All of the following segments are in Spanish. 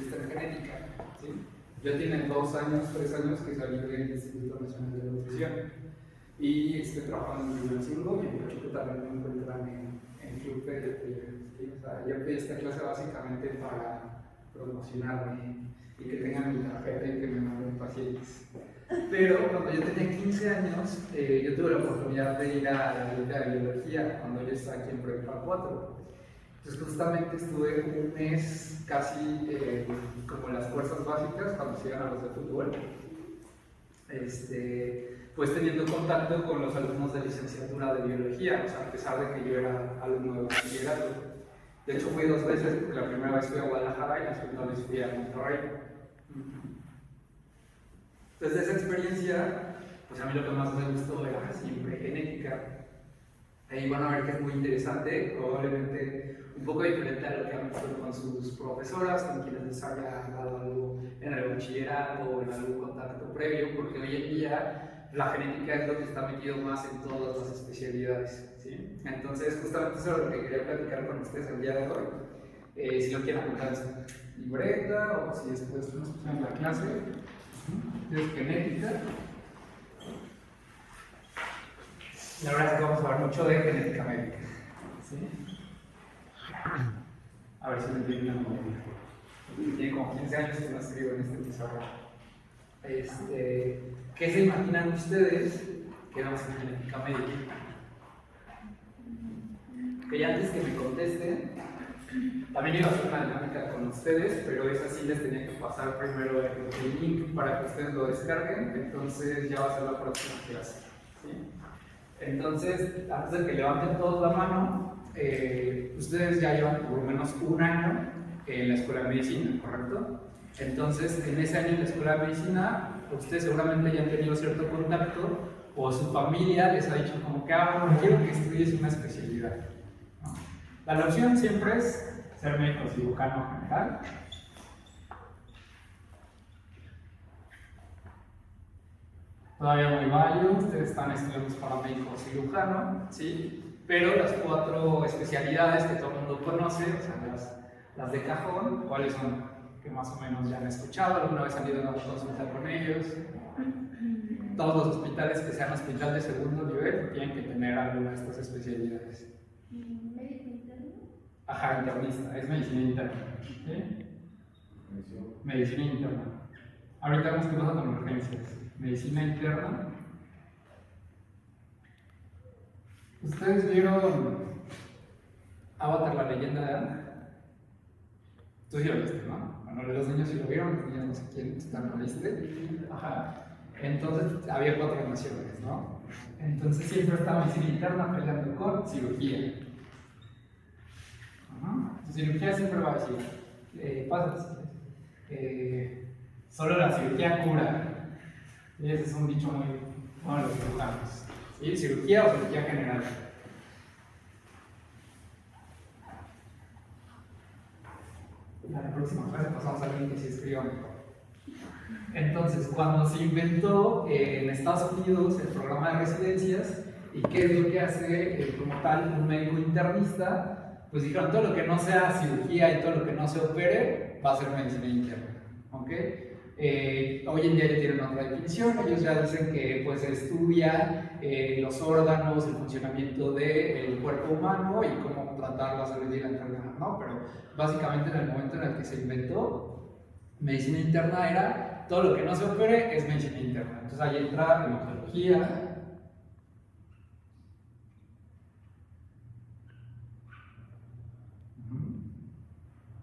especialista en genética. ¿Sí? Ya tiene 2 años, 3 años que salí del Instituto Nacional de Nutrición y estoy trabajando en el segundo y en Pachuca también me encuentran en Club Pediatría. ¿Sí? O sea, yo pedí esta clase básicamente para promocionarme y que tengan mi tarjeta y que me manden pacientes. Pero cuando yo tenía 15 años, yo tuve la oportunidad de ir a la Liga de Biología cuando yo estaba aquí en Prepa 4. Entonces justamente estuve un mes casi como en las fuerzas básicas cuando se iban a los de fútbol, pues teniendo contacto con los alumnos de licenciatura de biología, o sea, a pesar de que yo era alumno de bachillerato. De hecho fui 2 veces, porque la primera vez fui a Guadalajara y la segunda vez fui a Monterrey. Entonces de esa experiencia, pues a mí lo que más me gustó era siempre genética. Ahí van a ver que es muy interesante, probablemente un poco diferente a lo que han visto con sus profesoras, con quienes les haya dado algo en el bachillerato o en algún contacto previo, porque hoy en día la genética es lo que está metido más en todas las especialidades. ¿Sí? Entonces, justamente eso es lo que quería platicar con ustedes el día de hoy. Si lo quieren apuntar en su libreta o si después nos escuchan la clase, es genética. La verdad es que vamos a hablar mucho de genética médica. ¿Sí? A ver si me entienden muy bien. Tiene como 15 años que no escribo en este pizarrón. ¿Qué se imaginan ustedes que vamos en genética médica? Que ya antes que me contesten, también iba a hacer una dinámica con ustedes, pero esa sí les tenía que pasar primero el link para que ustedes lo descarguen, entonces ya va a ser la próxima clase. ¿Sí? Entonces, antes de que levanten todos la mano, ustedes ya llevan por lo menos un año en la escuela de medicina, ¿correcto? Entonces, en ese año en la escuela de medicina, ustedes seguramente ya han tenido cierto contacto o su familia les ha dicho como que, quiero que estudies una especialidad. ¿No? La opción siempre es ser médico cirujano general. Todavía muy válido, ustedes están estudiando para médico cirujano, ¿sí? Pero las 4 especialidades que todo el mundo conoce, o sea, las de cajón, ¿cuáles son? Que más o menos ya han escuchado, alguna vez han ido a una consulta con ellos. Todos los hospitales que sean hospital de segundo nivel tienen que tener alguna de estas especialidades. ¿Médico interno? Ajá, internista, es medicina interna. ¿Sí? Medicina interna. Ahorita vemos qué pasa con urgencias. Medicina interna. ¿Ustedes vieron Avatar, la leyenda de Aang? Tú sí lo viste, ¿no? Bueno, los niños sí lo vieron, los niños no sé quién están, ¿lo viste? Ajá. Entonces había 4 naciones, ¿no? Entonces siempre está medicina interna peleando con cirugía. Cirugía siempre va a decir, pásate, solo la cirugía cura. Y ese es un dicho muy bueno de los cirujanos. ¿Sí? Cirugía o cirugía general. En la próxima clase pasamos a alguien que se escriba mejor. Entonces, cuando se inventó en Estados Unidos el programa de residencias, ¿y qué es lo que hace como tal un médico internista? Pues dijeron, todo lo que no sea cirugía y todo lo que no se opere va a ser medicina interna. ¿Okay? Hoy en día ya tienen otra definición, ellos ya dicen que pues, se estudia los órganos, el funcionamiento del cuerpo humano y cómo tratar la salud y la enfermedad, ¿no? Pero básicamente en el momento en el que se inventó medicina interna era todo lo que no se opere es medicina interna. Entonces ahí entra hematología,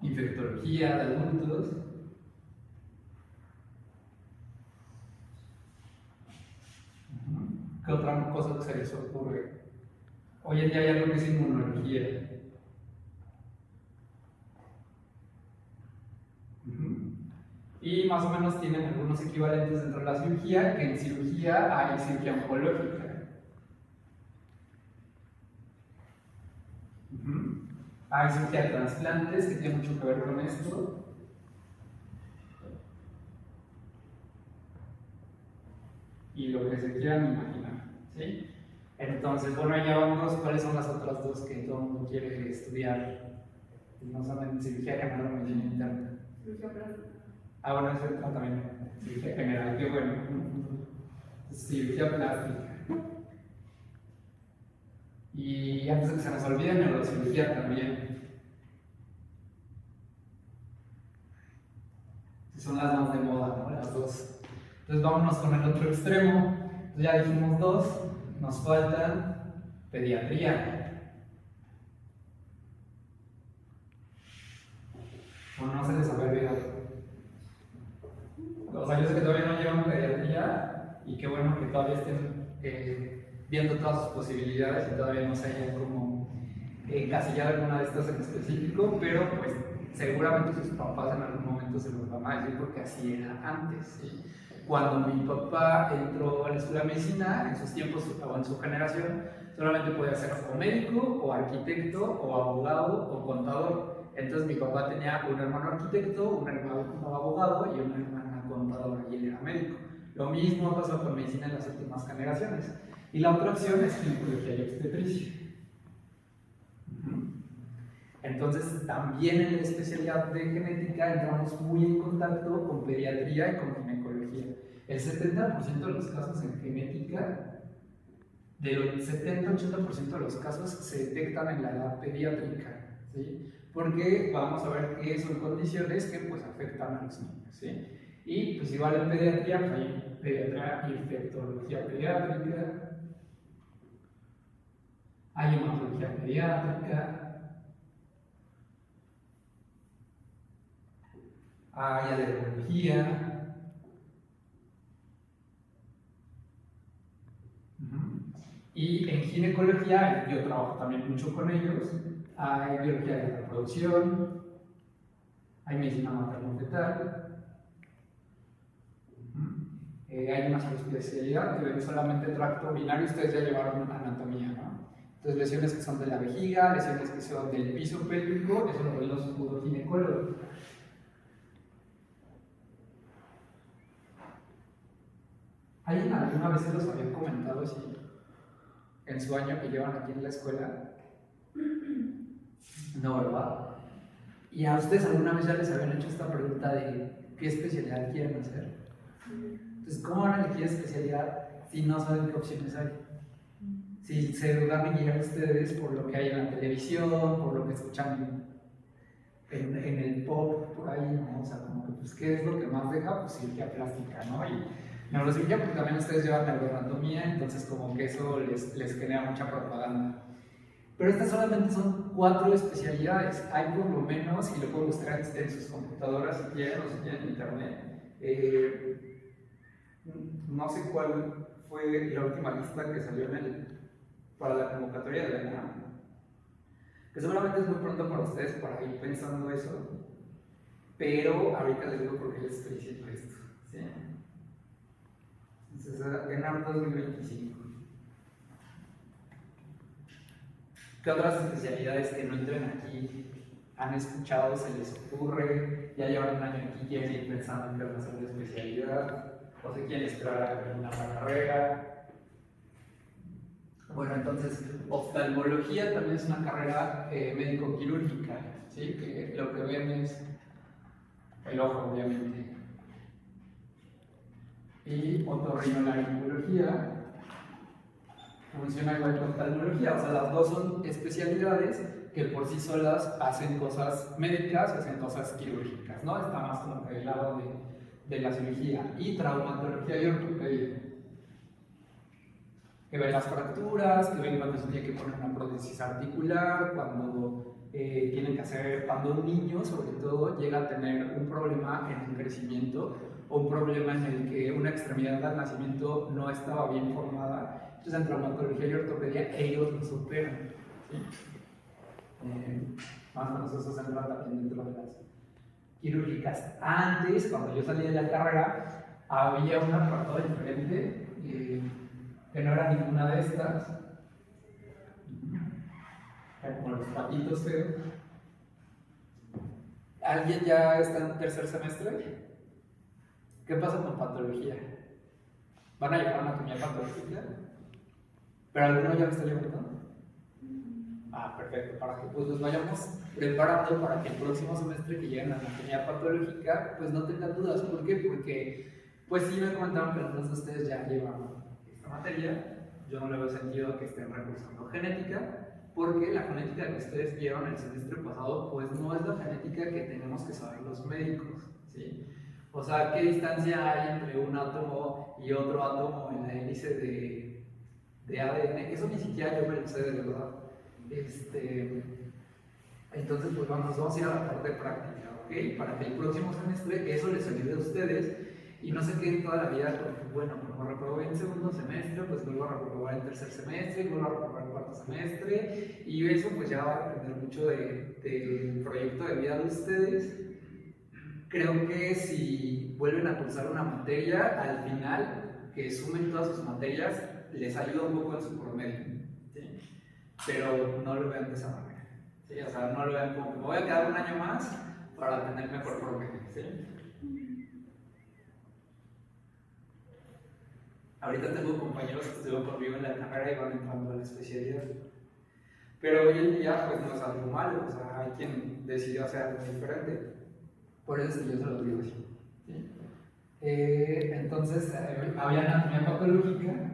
infectología de adultos, ¿qué otra cosa se les ocurre? Hoy en día hay algo que es inmunología. Y más o menos tienen algunos equivalentes dentro de la cirugía, que en cirugía hay cirugía oncológica. Hay cirugía de trasplantes, que tiene mucho que ver con esto. Y lo que se quieran imaginar, ¿sí? Entonces, bueno, ya vamos, ¿cuáles son las otras 2 que todo el mundo quiere estudiar? No solamente cirugía general o medicina interna. Cirugía plástica. Ah, bueno, eso entra también. Cirugía general, qué bueno. Cirugía plástica. Y antes de que se nos olvide, neurocirugía también. Son las más de moda, ¿no? Las dos. Entonces vámonos con el otro extremo. Entonces ya dijimos dos, nos faltan pediatría. O no se les había olvidado. O sea, yo sé que todavía no llevan pediatría y qué bueno que todavía estén viendo todas sus posibilidades y todavía no se hayan como encasillado alguna de estas en específico, pero pues seguramente sus papás en algún momento se los van a decir porque así era antes, ¿sí? Cuando mi papá entró a la escuela de medicina, en sus tiempos o en su generación, solamente podía ser o médico, o arquitecto, o abogado, o contador. Entonces mi papá tenía un hermano arquitecto, un hermano abogado y una hermana contadora, y él era médico. Lo mismo ha pasado con medicina en las últimas generaciones. Y la otra opción es ginecología y obstetricia. Entonces, también en la especialidad de genética entramos muy en contacto con pediatría y con ginecología. El 70% de los casos en genética, del 70-80% de los casos se detectan en la edad pediátrica, ¿sí? Porque vamos a ver que son condiciones que pues afectan a los niños, ¿sí? Y pues igual en pediatría, pues hay pediatría y infectología pediátrica, hay hematología pediátrica, hay alergología, y en ginecología yo trabajo también mucho con ellos. Hay biología de la reproducción, hay medicina materno-fetal, hay una subespecialidad que ve solamente tracto urinario. Ustedes ya llevaron anatomía, ¿no? Entonces, lesiones que son de la vejiga, lesiones que son del piso pélvico, eso lo ven los uroginecólogos. ¿Alguien alguna vez se los había comentado si en su año que llevan aquí en la escuela? No, ¿verdad? ¿Y a ustedes alguna vez ya les habían hecho esta pregunta de qué especialidad quieren hacer? Entonces, ¿cómo van a elegir especialidad si no saben qué opciones hay? Si se van a guiar ustedes por lo que hay en la televisión, por lo que escuchan en el pop, por ahí, ¿no? O sea, como que, pues, ¿qué es lo que más deja? Pues cirugía plástica, ¿no? Y neurocirugía, porque también ustedes llevan neuroanatomía, entonces como que eso les genera mucha propaganda. Pero estas solamente son 4 especialidades. Hay por lo menos, y lo pueden buscar en sus computadoras si quieren, o si tienen internet. No sé cuál fue la última lista que salió para la convocatoria de la ENAM, que seguramente es muy pronto para ustedes para ir pensando eso, pero ahorita les digo por qué les estoy diciendo esto, ¿sí? Entonces, ENAM 2025. ¿Qué otras especialidades que no entren aquí han escuchado, se les ocurre? Ya llevan un año aquí, quieren ir pensando en qué van a hacer de especialidad, o se quieren esperar a terminar la carrera. Bueno, entonces, oftalmología también es una carrera médico-quirúrgica, ¿sí? Que lo que ven es el ojo, obviamente. Y otorrinolaringología funciona igual que oftalmología, o sea, las dos son especialidades que por sí solas hacen cosas médicas, hacen cosas quirúrgicas, ¿no? Está más como que del lado de la cirugía. Y traumatología y ortopedia, que ven las fracturas, que ven cuando se tiene que poner una prótesis articular, cuando tienen que hacer, cuando un niño sobre todo llega a tener un problema en el crecimiento o un problema en el que una extremidad al nacimiento no estaba bien formada. Entonces en traumatología y ortopedia ellos los operan, ¿sí? Más o menos eso se entra también dentro de las quirúrgicas. Antes, cuando yo salí de la carrera, había un apartado diferente, que no era ninguna de estas, como los patitos feos. ¿Alguien ya está en tercer semestre? ¿Qué pasa con patología? ¿Van a llevar anatomía patológica? ¿Pero alguno ya lo está llevando? Ah, perfecto, para que pues nos vayamos preparando para que el próximo semestre que lleguen a anatomía patológica, pues no tengan dudas. ¿Por qué? Porque, pues sí me comentaron que algunos de ustedes ya llevan esta materia, yo no le veo sentido que estén recursando genética, porque la genética que ustedes vieron el semestre pasado, pues no es la genética que tenemos que saber los médicos, ¿sí? O sea, ¿qué distancia hay entre un átomo y otro átomo en la hélice de ADN? Eso ni siquiera yo me lo sé de verdad. Entonces, pues vamos a ir a la parte práctica, ¿ok? Para que el próximo semestre eso les ayude a ustedes y no se queden toda la vida con, bueno, como reprobé en segundo semestre, pues vuelvo a reprobar en tercer semestre, vuelvo a reprobar en cuarto semestre, y eso pues ya va a depender mucho del proyecto de vida de ustedes. Creo que si vuelven a cursar una materia, al final, que sumen todas sus materias, les ayuda un poco en su promedio, ¿sí? Pero no lo vean de esa manera, ¿sí? O sea, no lo vean como, me voy a quedar un año más para tener mejor promedio, ¿sí? Ahorita tengo compañeros que estuvieron conmigo en la carrera y van entrando a la especialidad. Pero hoy en día, pues no es algo malo, o sea, hay quien decidió hacer algo diferente. Por eso es que yo se lo digo así, ¿sí? Entonces, había anatomía patológica.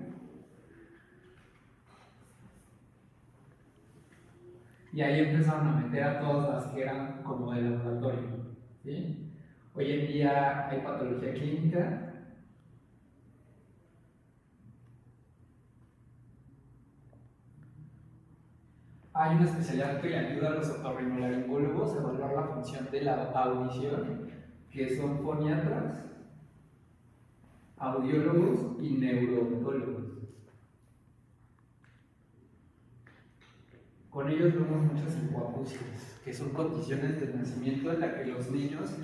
Y ahí empezaron a meter a todas las que eran como de laboratorio, ¿sí? Hoy en día hay patología clínica. Hay una especialidad que le ayuda a los otorrinolaringólogos a evaluar la función de la audición, que son foniatras, audiólogos y neuroodontólogos. Con ellos vemos muchas hipoacusias, que son condiciones de nacimiento en las que los niños,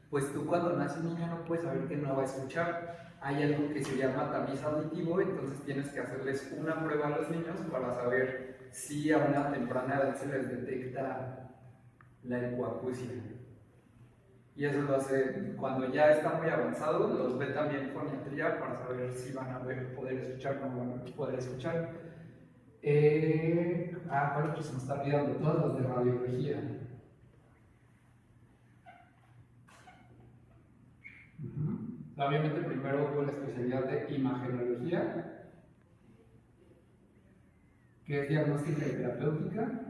pues tú cuando nace un niño no puedes saber que no va a escuchar. Hay algo que se llama tamiz auditivo, entonces tienes que hacerles una prueba a los niños para saber si a una temprana edad se les detecta la hipoacusia. Y eso lo hace cuando ya están muy avanzados, los ve también foniatría para saber si van a poder escuchar o no van a poder escuchar. ¿Cuál otro se me está olvidando? Todas las de radiología. Obviamente primero hubo la especialidad de imagenología, que es diagnóstica y terapéutica.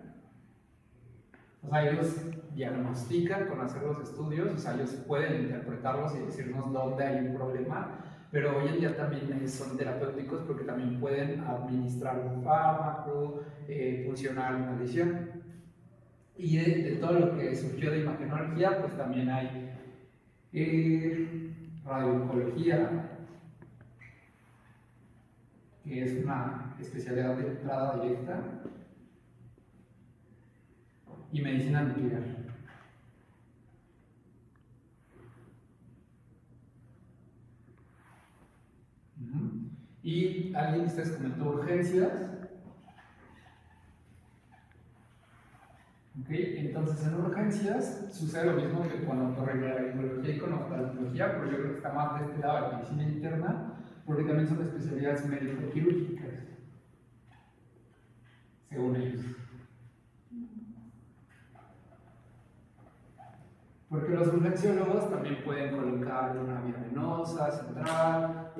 O sea, ellos diagnostican con hacer los estudios, o sea, ellos pueden interpretarlos y decirnos dónde hay un problema, pero hoy en día también son terapéuticos porque también pueden administrar un fármaco, funcionar una lesión. Y de todo lo que surgió de imagenología, pues también hay radiooncología, que es una especialidad de entrada directa, y medicina nuclear. Y alguien de ustedes comentó urgencias. Okay. Entonces en urgencias sucede lo mismo que con otorrinolaringología y con oftalmología, pero yo creo que está más de este lado de la medicina interna, porque también son especialidades médico-quirúrgicas, según ellos. Porque los urgenciólogos también pueden colocar una vía venosa, central,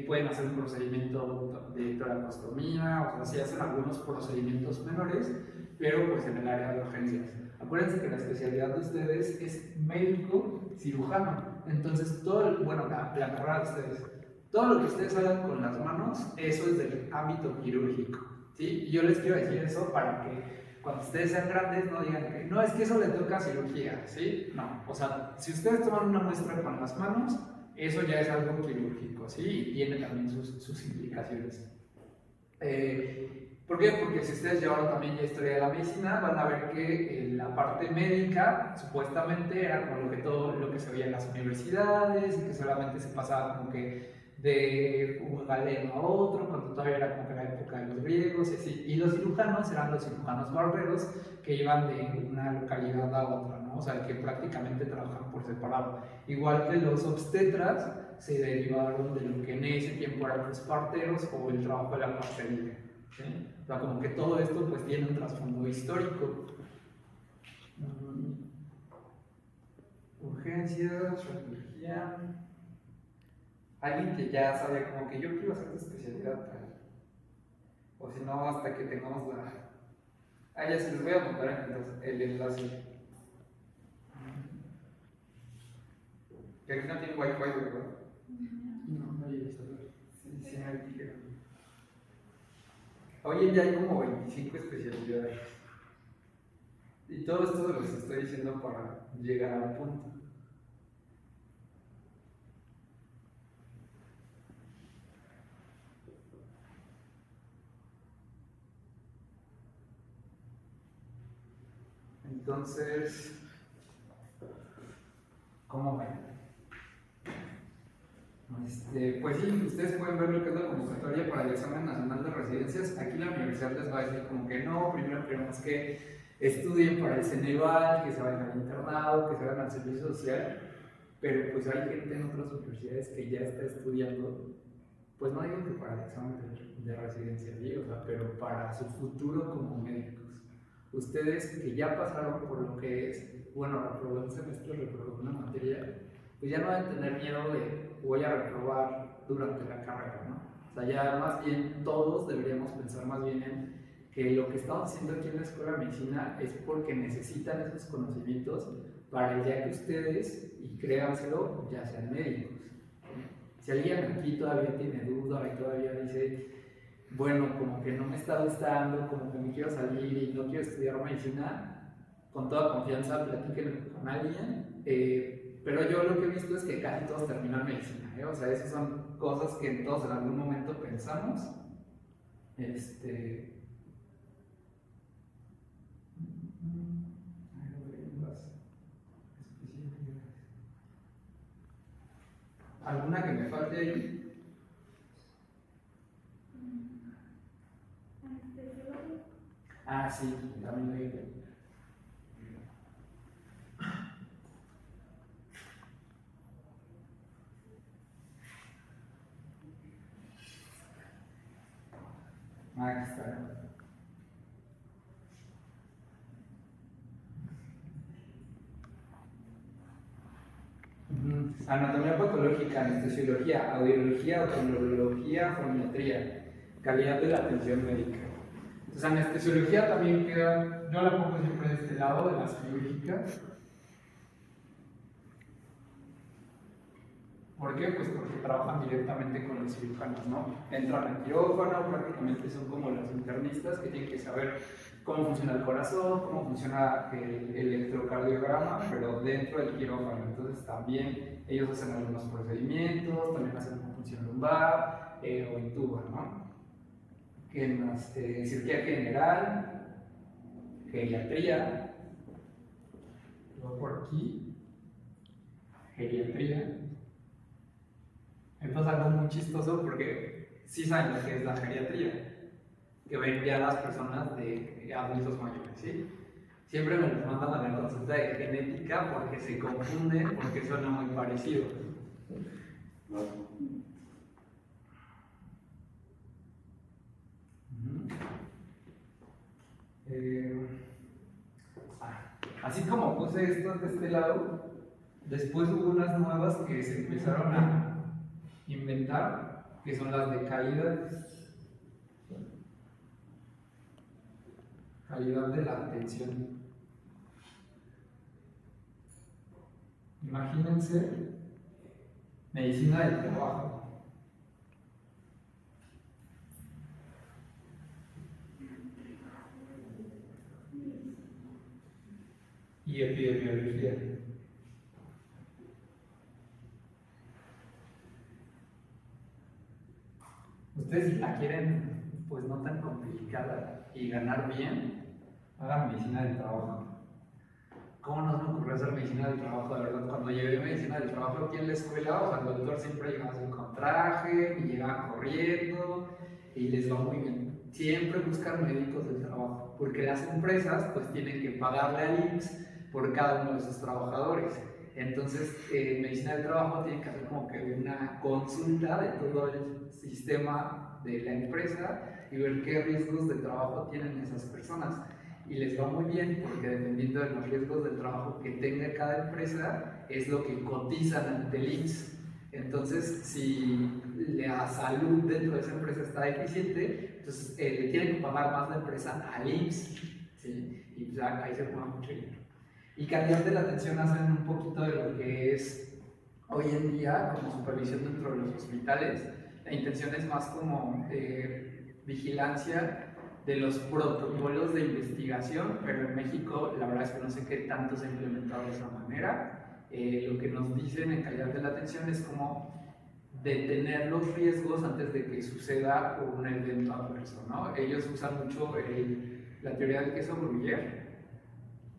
pueden hacer un procedimiento de toracostomía, o sea, sí hacen algunos procedimientos menores, pero pues en el área de urgencias. Acuérdense que la especialidad de ustedes es médico cirujano, entonces la carrera de ustedes, todo lo que ustedes hagan con las manos, eso es del ámbito quirúrgico, ¿sí? Y yo les quiero decir eso para que cuando ustedes sean grandes no digan que no, es que eso le toca cirugía, ¿sí? No, o sea, si ustedes toman una muestra con las manos, eso ya es algo quirúrgico, ¿sí? Y tiene también sus implicaciones. ¿Por qué? Porque si ustedes llevaron también ya historia de la medicina, van a ver que la parte médica supuestamente era como todo lo que se veía en las universidades y que solamente se pasaba como que de un galeno a otro, cuando todavía era como que la época de los griegos y así. Y los cirujanos eran los cirujanos barberos que iban de una localidad a otra, ¿no? O sea, que prácticamente trabajan por separado. Igual que los obstetras se derivaron de lo que en ese tiempo eran los parteros o el trabajo de la partería, ¿sí? O sea, como que todo esto pues tiene un trasfondo histórico. Urgencias, radiología. Alguien que ya sabe como que yo quiero hacer tu especialidad tal. O si no, hasta que tengamos la... Ah, ya se les voy a montar el enlace. Que aquí no tiene wifi, ¿verdad? No hay celular. Sí, hay tijera. Hoy en día hay como 25 especialidades. Y todo esto se los estoy diciendo para llegar a un punto. Entonces, ¿cómo ven? Pues sí, ustedes pueden ver lo que es la convocatoria para el examen nacional de residencias. Aquí la universidad les va a decir como que no, primero queremos que estudien para el Ceneval, que se vayan al internado, que se vayan al servicio social, pero pues hay gente en otras universidades que ya está estudiando, pues no digo que para el examen de residencia, ¿sí? O sea, pero para su futuro como médicos. Ustedes que ya pasaron por lo que es, bueno, reprobó un semestre, reprobó una materia, pues ya no van a tener miedo de voy a reprobar durante la carrera, ¿no? O sea, ya más bien todos deberíamos pensar más bien en que lo que estamos haciendo aquí en la Escuela de Medicina es porque necesitan esos conocimientos para el día que ustedes, y créanselo, ya sean médicos. Si alguien aquí todavía tiene duda y todavía dice, bueno, como que no me está gustando, como que me quiero salir y no quiero estudiar medicina, con toda confianza platiquen con alguien. Pero yo lo que he visto es que casi todos terminan medicina, ¿eh? O sea, esas son cosas que todos en algún momento pensamos. ¿Alguna que me falte ahí? Ah, sí, también lo digo. Ah, aquí está. Anatomía patológica, anestesiología, audiología, otorrinolaringología, fonometría, calidad de la atención médica. Entonces, anestesiología también queda, yo la pongo siempre de este lado, de las quirúrgicas. ¿Por qué? Pues porque trabajan directamente con los cirujanos, ¿no? Entran al quirófano, prácticamente son como los internistas que tienen que saber cómo funciona el corazón, cómo funciona el electrocardiograma, pero dentro del quirófano. Entonces también ellos hacen algunos procedimientos, también hacen una función lumbar o intuban, ¿no? ¿Qué más? Cirugía general, geriatría, luego por aquí, geriatría. Entonces algo muy chistoso porque sí saben lo que es la geriatría, que ven ya las personas de adultos mayores, ¿sí? Siempre me los mandan a la consulta de genética porque se confunden, porque suena muy parecido. Así como puse esto de este lado, después hubo unas nuevas que se empezaron a inventar, que son las de calidad de la atención. Imagínense medicina del trabajo, y epidemiología. Ustedes, si la quieren pues no tan complicada y ganar bien, hagan medicina del trabajo. ¿Cómo no se me ocurrió hacer medicina del trabajo? De verdad, cuando llevé medicina del trabajo aquí en la escuela, o sea, el doctor siempre llegaba así con traje y llegaba corriendo y les va muy bien. Siempre buscan médicos del trabajo, porque las empresas pues tienen que pagarle al IMSS por cada uno de sus trabajadores. Entonces, en medicina del trabajo tienen que hacer como que una consulta de todo el sistema de la empresa y ver qué riesgos de trabajo tienen esas personas. Y les va muy bien porque dependiendo de los riesgos del trabajo que tenga cada empresa, es lo que cotizan ante el IMSS. Entonces, si la salud dentro de esa empresa está deficiente, entonces le tienen que pagar más la empresa al IMSS, ¿sí? Y pues ahí se juega mucho dinero. Y calidad de la atención hacen un poquito de lo que es hoy en día como supervisión dentro de los hospitales. La intención es más como vigilancia de los protocolos de investigación, pero en México la verdad es que no sé qué tanto se ha implementado de esa manera. Lo que nos dicen en calidad de la atención es como detener los riesgos antes de que suceda un evento adverso, ¿no? Ellos usan mucho la teoría del queso Gruyère,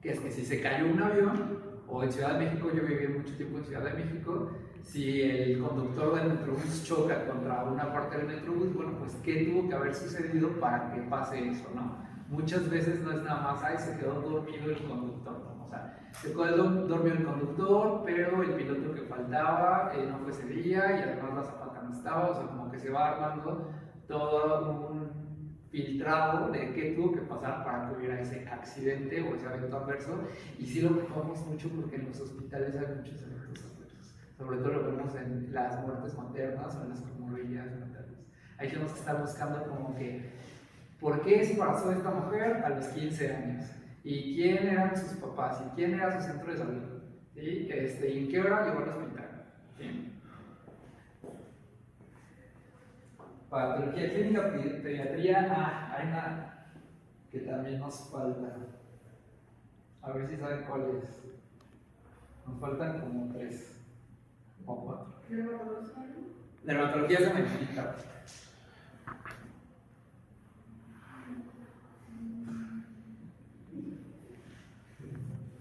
que es que si se cayó un avión, o en Ciudad de México, yo viví mucho tiempo en Ciudad de México, si el conductor del Metrobús choca contra una parte del Metrobús, bueno, pues ¿qué tuvo que haber sucedido para que pase eso, no? Muchas veces no es nada más, ay, se quedó dormido el conductor, ¿no? O sea, se quedó dormido el conductor, pero el piloto que faltaba no fue ese día y además la azafata no estaba, o sea, como que se va armando todo un filtrado de qué tuvo que pasar para que hubiera ese accidente o ese evento adverso, y sí lo ocupamos mucho porque en los hospitales hay muchos eventos adversos, sobre todo lo vemos en las muertes maternas o en las comorbilidades maternas. Ahí tenemos que estar buscando como que ¿por qué se embarazó esta mujer a los 15 años? ¿Y quién eran sus papás? ¿Y quién era su centro de salud? ¿Sí? ¿Y en qué hora llegó al hospital? ¿Sí? Patología clínica, pediatría, hay una que también nos falta. A ver si saben cuál es. Nos faltan como 3 o 4. Dermatología se me explica.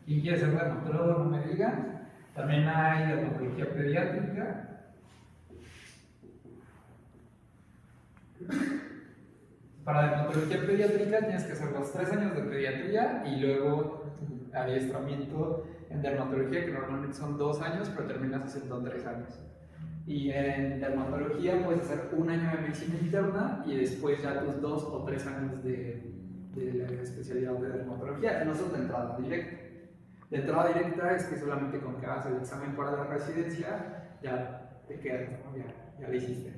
¿Quién quiere ser dermatólogo? No me digan. También hay dermatología pediátrica. Para dermatología pediátrica tienes que hacer los 3 años de pediatría y luego adiestramiento en dermatología, que normalmente son 2 años, pero terminas haciendo 3 años. Y en dermatología puedes hacer 1 año de medicina interna y después ya tus 2 o 3 años de la especialidad de dermatología, que no son de entrada directa. De entrada directa es que solamente con que hagas el examen para la residencia ya te quedas, ¿no? Ya lo hiciste.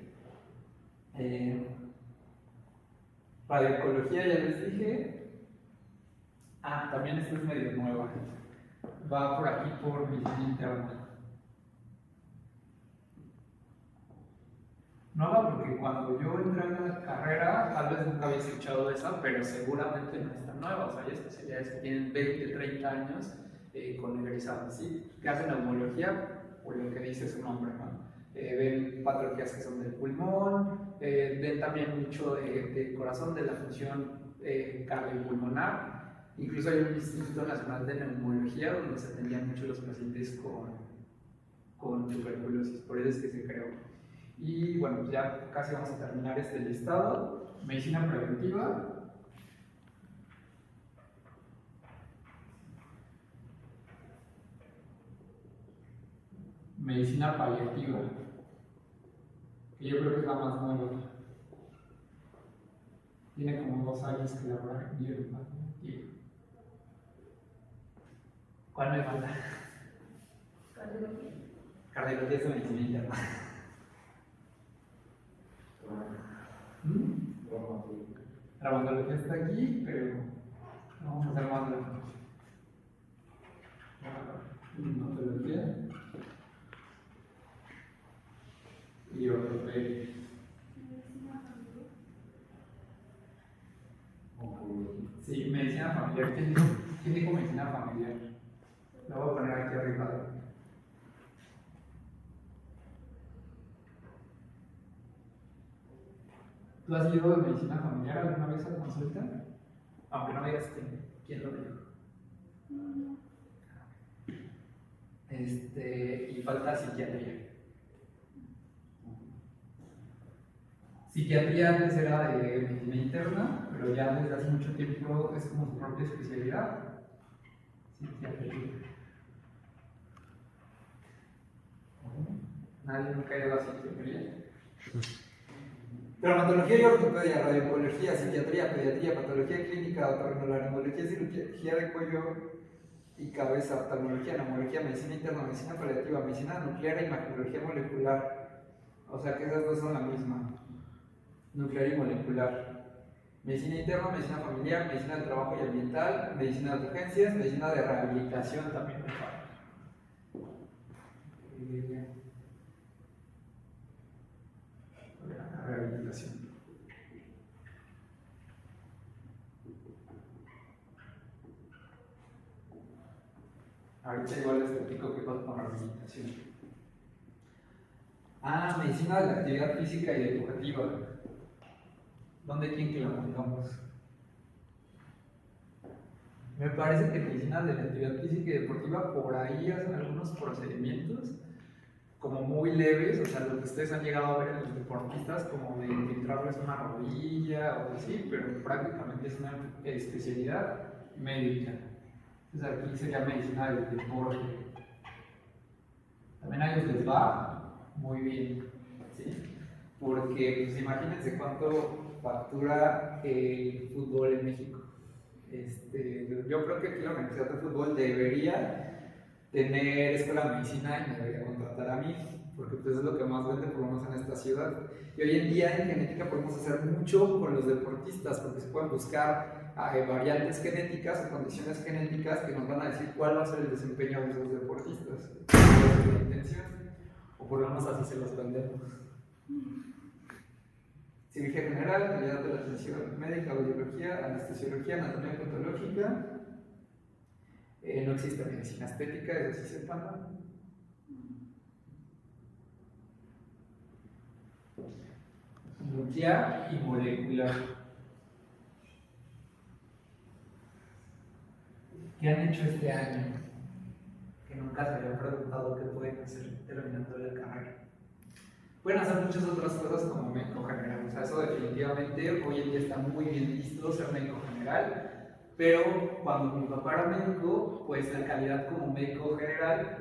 Radioecología ya les dije. También esta es medio nueva. Va por aquí por medicina interna. Nueva porque cuando yo entré en la carrera, tal vez nunca había escuchado de esa, pero seguramente no es tan nueva. O sea, hay especialidades que tienen 20, 30 años con egresados, ¿sí? Que hacen neumología, por lo que dice su nombre, ¿no? Ven patologías que son del pulmón, ven también mucho de corazón, de la función cardiopulmonar. Incluso hay un Instituto Nacional de Neumología donde se atendían mucho los pacientes con tuberculosis, por eso es que se creó. Y bueno, pues ya casi vamos a terminar este listado. Medicina preventiva. Medicina paliativa, que yo creo que es la más nueva. Tiene como 2 años que la dieron. ¿Cuál me falta? Cardiología. Cardiología es medicina interna. Traumatología está aquí, pero vamos a hacer más traumatología y ortopedia. Sí, medicina familiar. ¿Quién dijo medicina familiar? Lo voy a poner aquí arriba. ¿Tú has ido de medicina familiar alguna vez a la consulta? Aunque no me digas quién lo dijo. Y falta psiquiatría. Psiquiatría antes era de medicina interna, pero ya desde hace mucho tiempo es como su propia especialidad. Psiquiatría. Nadie nunca ha ido a psiquiatría. Traumatología y ortopedia, radiooncología, psiquiatría, pediatría, patología clínica, otorrinolaringología, cirugía de cuello y cabeza, oftalmología, neumología, medicina interna, medicina paliativa, medicina nuclear e imagenología molecular. O sea que esas dos son la misma, nuclear y molecular. Medicina interna, medicina familiar, medicina del trabajo y ambiental, medicina de urgencias, medicina de rehabilitación también me falta. Rehabilitación. Ahorita igual les platico qué pasa con rehabilitación. Medicina de la actividad física y educativa. ¿Dónde quieren que la pongamos? Me parece que medicina de la actividad física y deportiva por ahí hacen algunos procedimientos como muy leves, o sea, lo que ustedes han llegado a ver en los deportistas, como de filtrarles una rodilla o así, pero prácticamente es una especialidad médica. Entonces aquí sería medicina del deporte. También a ellos les va muy bien, ¿sí? Porque pues, imagínense cuánto factura el fútbol en México. Yo creo que aquí la Universidad de Fútbol debería tener escuela de medicina y me debería contratar a mí, porque pues es lo que más vende por lo menos en esta ciudad. Y hoy en día en genética podemos hacer mucho con los deportistas, porque se pueden buscar variantes genéticas o condiciones genéticas que nos van a decir cuál va a ser el desempeño de esos deportistas. Esa es la intención, o por lo menos así se los vendemos. Cirugía general, calidad de la atención médica, audiología, anestesiología, anatomía patológica. No existe medicina estética, eso sí sepan, ¿no? Nuclear y molecular. ¿Qué han hecho este año? Que nunca se habían preguntado qué pueden hacer terminando la carrera. Pueden hacer muchas otras cosas como médico general, o sea, eso definitivamente hoy en día está muy bien visto ser médico general. Pero cuando mi papá era médico, pues la calidad como médico general,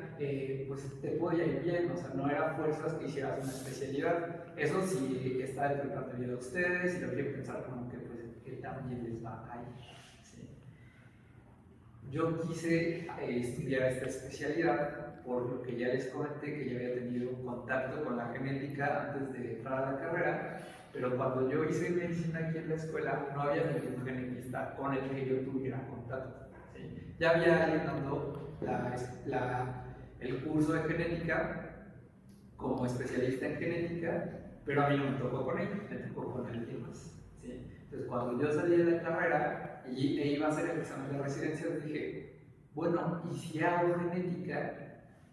pues te podía ir bien, o sea, no era fuerzas que hicieras una especialidad. Eso sí está dentro del plan de vida de ustedes y lo quiero pensar como que, pues, que también les va a ir. ¿Sí? Yo quise estudiar esta especialidad por lo que ya les comenté, que ya había tenido contacto con la genética antes de entrar a la carrera. Pero cuando yo hice medicina aquí en la escuela, no había ningún genetista con el que yo tuviera contacto. ¿Sí? Ya había alguien dando el curso de genética como especialista en genética, pero a mí no me tocó con ella, me tocó con alguien más. ¿Sí? Entonces, cuando yo salí de la carrera e iba a hacer el examen de residencia, dije, bueno, ¿y si hago genética?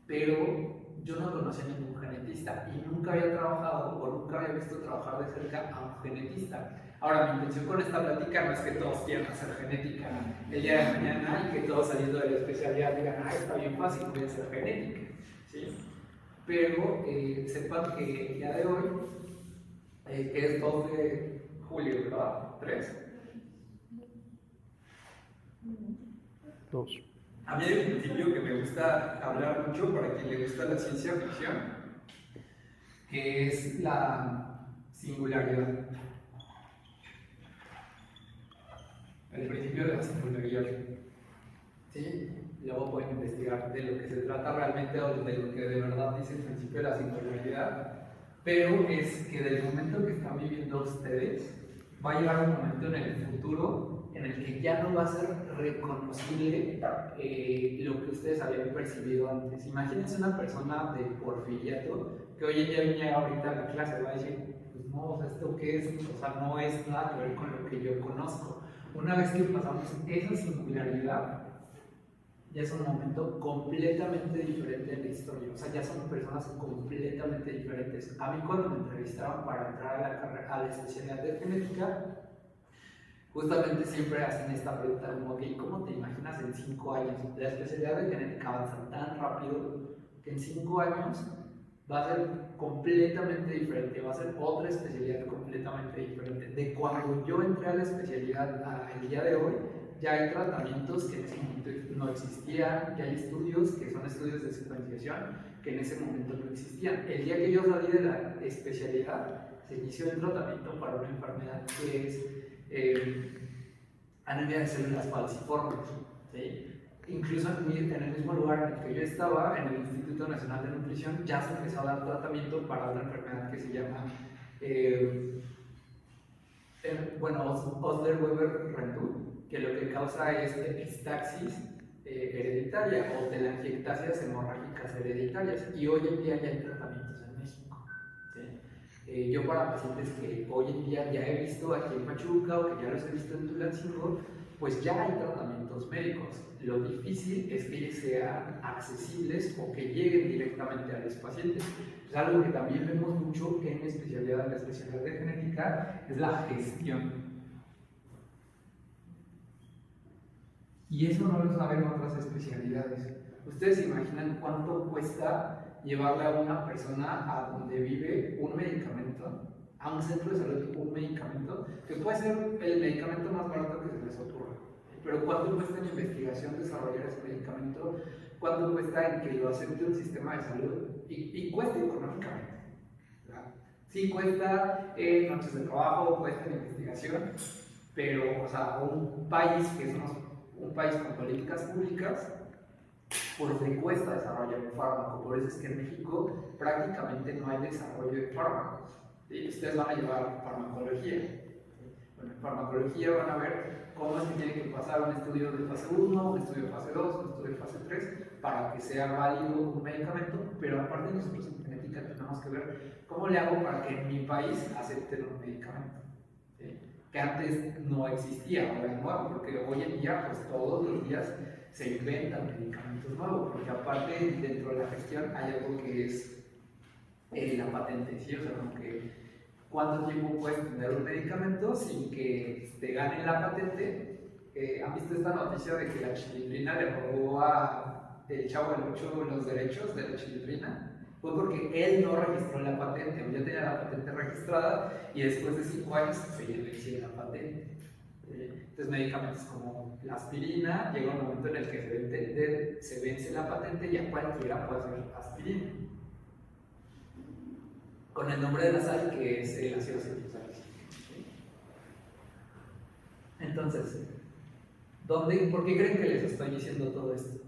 Pero yo no conocía a ningún genetista y nunca había trabajado o nunca había visto trabajar de cerca a un genetista. Ahora, mi intención con esta plática no es que todos quieran hacer genética el día de mañana y que todos saliendo de la especialidad digan, está bien fácil, voy a hacer genética. ¿Sí? Pero sepan que el día de hoy, que es 2 de julio, ¿verdad? 3. 2. A mí hay un principio que me gusta hablar mucho para quien le gusta la ciencia ficción, que es la singularidad. El principio de la singularidad. ¿Sí? Luego pueden investigar de lo que se trata realmente o de lo que de verdad dice el principio de la singularidad. Pero es que del momento que están viviendo ustedes, va a llegar un momento en el futuro en el que ya no va a ser reconocible lo que ustedes habían percibido antes. Imagínense una persona de porfiriato que hoy en día viene ahorita a la clase, va a decir, pues no, o sea, ¿esto qué es? O sea, no es nada que ver con lo que yo conozco. Una vez que pasamos esa singularidad, ya es un momento completamente diferente en la historia, o sea, ya son personas completamente diferentes. A mí cuando me entrevistaron para entrar a la carrera, a la especialidad de genética, justamente siempre hacen esta pregunta como, ok, ¿cómo te imaginas en 5 años? La especialidad de genética avanza tan rápido que en 5 años va a ser completamente diferente, va a ser otra especialidad completamente diferente. De cuando yo entré a la especialidad al día de hoy, ya hay tratamientos que en ese momento no existían, ya hay estudios que son estudios de secuenciación que en ese momento no existían. El día que yo salí de la especialidad, se inició el tratamiento para una enfermedad que es anemia de células falciformes. ¿Sí? Incluso en el mismo lugar en el que yo estaba, en el Instituto Nacional de Nutrición, ya se empezó a dar tratamiento para una enfermedad que se llama Osler-Weber-Rendu, que lo que causa es epistaxis hereditaria o telangiectasias hemorrágicas hereditarias, y hoy en día ya hay tratamientos en México. ¿Sí? Yo para pacientes que hoy en día ya he visto aquí en Pachuca o que ya los he visto en Tulancingo, pues ya hay tratamientos médicos. Lo difícil es que sean accesibles o que lleguen directamente a los pacientes. Es algo que también vemos mucho en la especialidad de genética, es la gestión. Y eso no lo saben otras especialidades. ¿Ustedes se imaginan cuánto cuesta llevarle a una persona a donde vive un medicamento, a un centro de salud, un medicamento, que puede ser el medicamento más barato que se les ocurra? Pero ¿cuánto cuesta en investigación desarrollar ese medicamento? ¿Cuánto cuesta en que lo acepte un sistema de salud? Y cuesta económicamente. ¿Verdad? Sí cuesta noches de trabajo, cuesta en investigación, pero, o sea, un país que es un país con políticas públicas, pues le cuesta desarrollar un fármaco. Por eso es que en México prácticamente no hay desarrollo de fármacos. ¿Sí? Ustedes van a llevar farmacología. Bueno, en farmacología van a ver cómo es que tiene que pasar un estudio de fase 1, un estudio de fase 2, un estudio de fase 3 para que sea válido un medicamento, pero aparte nosotros en genética tenemos que ver cómo le hago para que en mi país acepten un medicamento. ¿Sí? Que antes no existía, ahora es nuevo, porque hoy en día pues todos los días se inventan medicamentos nuevos, porque aparte dentro de la gestión hay algo que es la patente, ¿sí? O sea, como que ¿cuánto tiempo puedes tener un medicamento sin que te gane la patente? ¿Han visto esta noticia de que la chilindrina le robó a el Chavo del Ocho los derechos de la chilindrina? Fue porque él no registró la patente, o ya tenía la patente registrada y después de 5 años se le vencía la patente. Entonces medicamentos como la aspirina, llega un momento en el que se vence la patente y ya cualquiera puede hacer aspirina. Con el nombre de la sal, que es el ácido cítrico. Entonces, ¿por qué creen que les estoy diciendo todo esto?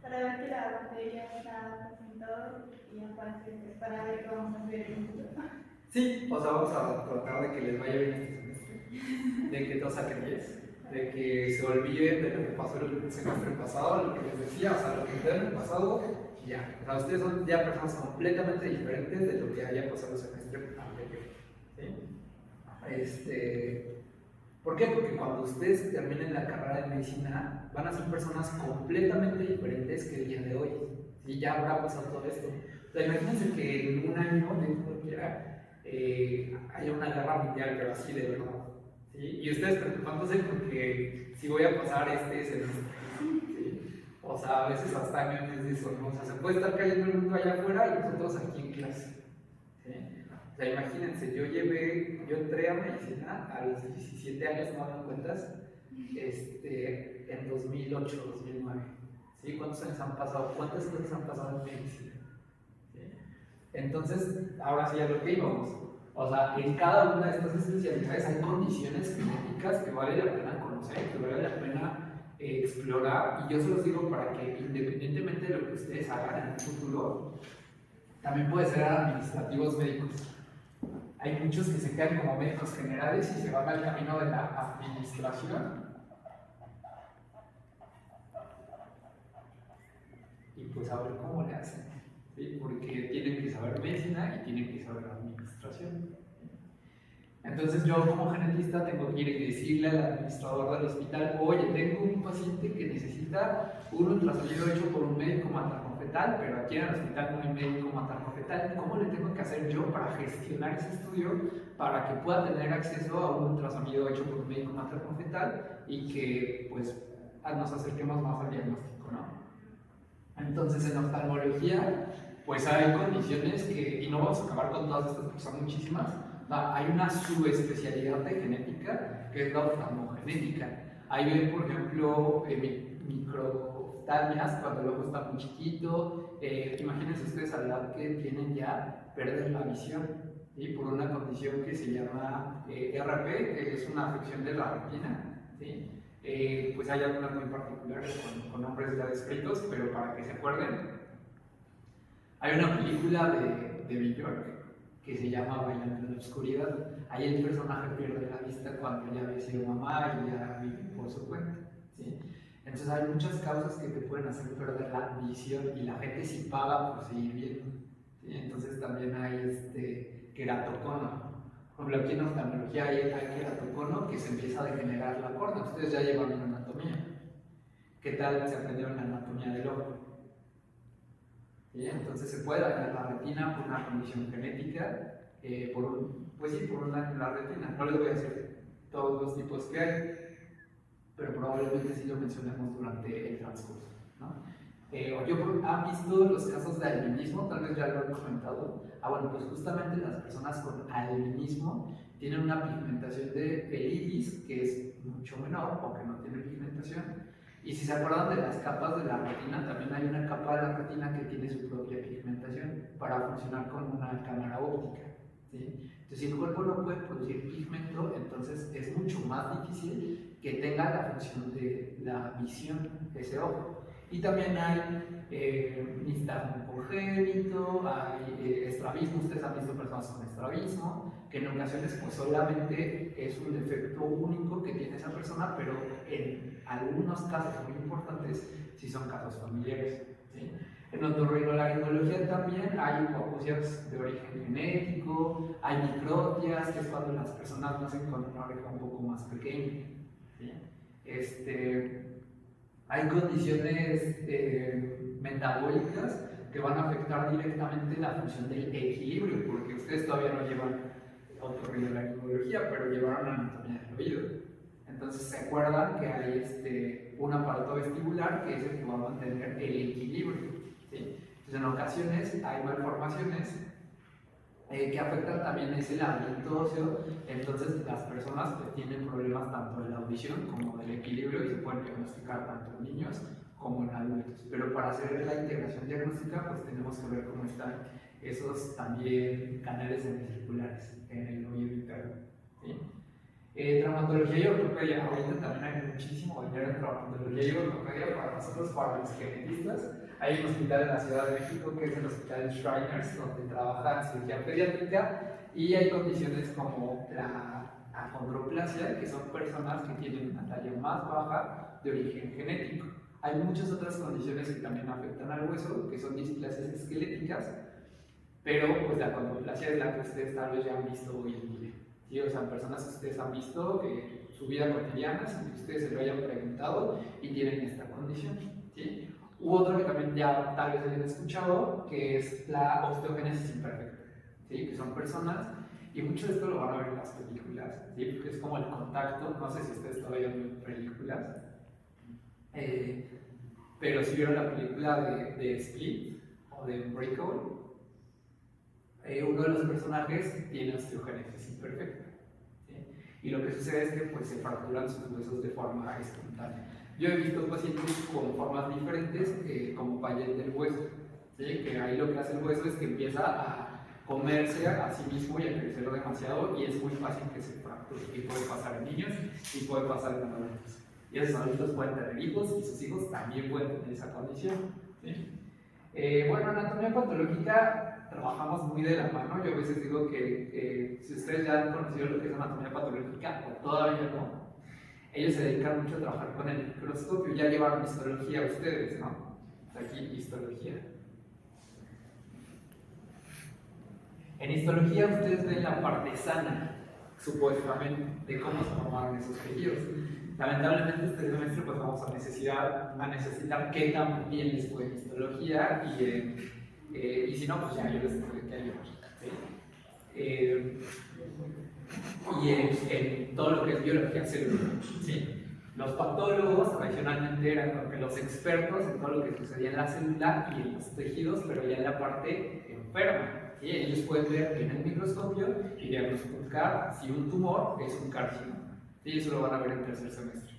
Para ver que la bacteria está presentado y aparte para ver qué vamos a hacer en el futuro. Sí, o sea, vamos a tratar de que les vaya bien este semestre, de que todos saquen 10, de que se olviden de lo que pasó el semestre pasado, lo que les decía, o sea, lo que quedó en el pasado, ya. O sea, ustedes son ya personas completamente diferentes de lo que haya pasado el semestre anterior. ¿Sí? ¿Por qué? Porque cuando ustedes terminen la carrera de medicina, van a ser personas completamente diferentes que el día de hoy. ¿Sí? Ya habrá pasado todo esto. O sea, imagínense que en un año, haya una guerra mundial, pero así de verdad. ¿Sí? Y ustedes preocupándose porque si voy a pasar este semestre. ¿Sí? O sea, a veces hasta años de eso, ¿no? O sea, se puede estar cayendo el mundo allá afuera y nosotros aquí en clase. ¿Sí? O sea, imagínense, yo entré a medicina a los 17 años, no me dan cuentas, en 2008, 2009. ¿Sí? ¿Cuántos años han pasado? ¿Cuántas cosas han pasado en medicina? ¿Sí? Entonces, ahora sí a lo que íbamos. O sea, en cada una de estas especialidades hay condiciones genéticas que vale la pena conocer, que vale la pena explorar, y yo se los digo para que independientemente de lo que ustedes hagan en el futuro, también puede ser administrativos médicos. Hay muchos que se quedan como médicos generales y se van al camino de la administración. Y pues a ver cómo le hacen. ¿Sí? Porque tienen que saber medicina y tienen que saber administración. Entonces yo como genetista tengo que ir y decirle al administrador del hospital: oye, tengo un paciente que necesita un ultrasonido hecho por un médico materno-fetal, pero aquí en el hospital no hay médico materno-fetal. ¿Cómo le tengo que hacer yo para gestionar ese estudio para que pueda tener acceso a un ultrasonido hecho por un médico materno-fetal y que pues nos acerquemos más al diagnóstico, ¿no? Entonces en oftalmología pues hay condiciones que, y no vamos a acabar con todas estas, pues son muchísimas. Hay una subespecialidad de genética que que es la oftalmogenética. Ahí ven, por ejemplo, microftalias, cuando el ojo está muy chiquito. Imagínense ustedes a la edad que tienen ya, perder la visión, ¿sí? Por una condición que se llama RP, que es una afección de la retina, ¿sí? Pues hay algunas muy particulares con nombres ya descritos, pero para que se acuerden, hay una película de Björk que se llama Bailando en la Oscuridad. Ahí el personaje pierde la vista cuando ya había sido mamá y ya vive por su cuenta, ¿sí? Entonces hay muchas causas que te pueden hacer perder la visión y la gente sí paga por seguir viendo, ¿sí? Entonces también hay queratocono. Por ejemplo, aquí en oftalmología hay queratocono que se empieza a degenerar la córnea. Ustedes ya llevan una anatomía. ¿Qué tal se aprendieron la anatomía del ojo? ¿Sí? Entonces se puede dañar la retina por una condición genética, por la retina. No les voy a decir todos los tipos que hay, pero probablemente sí lo mencionemos durante el transcurso, ¿no? ¿Han visto los casos de albinismo? Tal vez ya lo han comentado. Bueno, pues justamente las personas con albinismo tienen una pigmentación del iris que es mucho menor o que no tiene pigmentación. Y si se acuerdan de las capas de la retina, también hay una capa de la retina que tiene su propia pigmentación para funcionar como una cámara óptica, ¿sí? Entonces, si el cuerpo no puede producir pigmento, entonces es mucho más difícil que tenga la función de la visión de ese ojo. Y también hay nistagmo congénito, hay estrabismo. Ustedes han visto personas con estrabismo, que en ocasiones pues solamente es un defecto único que tiene esa persona, pero en algunos casos muy importantes sí son casos familiares, ¿sí? En otorrinolaringología también hay hipoacusias de origen genético, hay microtias, que es cuando las personas nacen con una oreja un poco más pequeña, ¿sí? Hay condiciones metabólicas que van a afectar directamente la función del equilibrio, porque ustedes todavía no llevan otorrinolaringología, pero llevaron anatomía del oído. Entonces se acuerdan que hay un aparato vestibular que es el que va a mantener el equilibrio, ¿sí? Entonces en ocasiones hay malformaciones que afectan también ese laberinto óseo. Entonces las personas pues, tienen problemas tanto de la audición como del equilibrio y se pueden diagnosticar tanto en niños como en adultos. Pero para hacer la integración diagnóstica pues tenemos que ver cómo están esos también canales semicirculares en el oído interno, ¿sí? Traumatología y ortopedia. Ahorita también hay muchísimo dinero en traumatología y ortopedia para nosotros, para los genetistas. Hay un hospital en la Ciudad de México que es el Hospital Shriners, donde trabaja en cirugía pediátrica, y hay condiciones como la acondroplasia, que son personas que tienen una talla más baja de origen genético. Hay muchas otras condiciones que también afectan al hueso, que son displasias esqueléticas, pero pues la acondroplasia es la que ustedes tal vez ya han visto hoy en día, ¿sí? O sea, personas que ustedes han visto su vida cotidiana, sin que ustedes se lo hayan preguntado y tienen esta condición, ¿sí? U otro que también ya tal vez hayan escuchado, que es la osteogénesis imperfecta, ¿sí? Que son personas, y mucho de esto lo van a ver en las películas, ¿sí? Porque es como el contacto. No sé si ustedes todavía ven películas, pero si vieron la película de Split o de Unbreakable, uno de los personajes tiene osteogénesis imperfecta, ¿sí? Y lo que sucede es que pues, se fracturan sus huesos de forma espontánea. Yo he visto pacientes con formas diferentes, como Payet del hueso, ¿sí? Que ahí lo que hace el hueso es que empieza a comerse a sí mismo y a crecer demasiado, y es muy fácil que se fracture. Y puede pasar en niños y puede pasar en adultos. Y esos adultos pueden tener hijos y sus hijos también pueden tener esa condición, ¿sí? Bueno, anatomía patológica trabajamos muy de la mano. Yo a veces digo que si ustedes ya han conocido lo que es anatomía patológica o todavía no, ellos se dedican mucho a trabajar con el microscopio. Ya llevaron histología ustedes, ¿no? Aquí histología. En histología ustedes ven la parte sana, supuestamente, de cómo se formaron esos tejidos. Lamentablemente este semestre pues vamos a necesitar qué tan bien les fue en histología, y si no, pues ya yo les tendré que ayudar, ¿sí? Y en todo lo que es biología celular, ¿sí? Los patólogos tradicionalmente eran los expertos en todo lo que sucedía en la célula y en los tejidos, pero ya en la parte enferma, ¿sí? Ellos pueden ver en el microscopio y diagnosticar si un tumor es un carcinoma, ¿sí? Y eso lo van a ver en tercer semestre.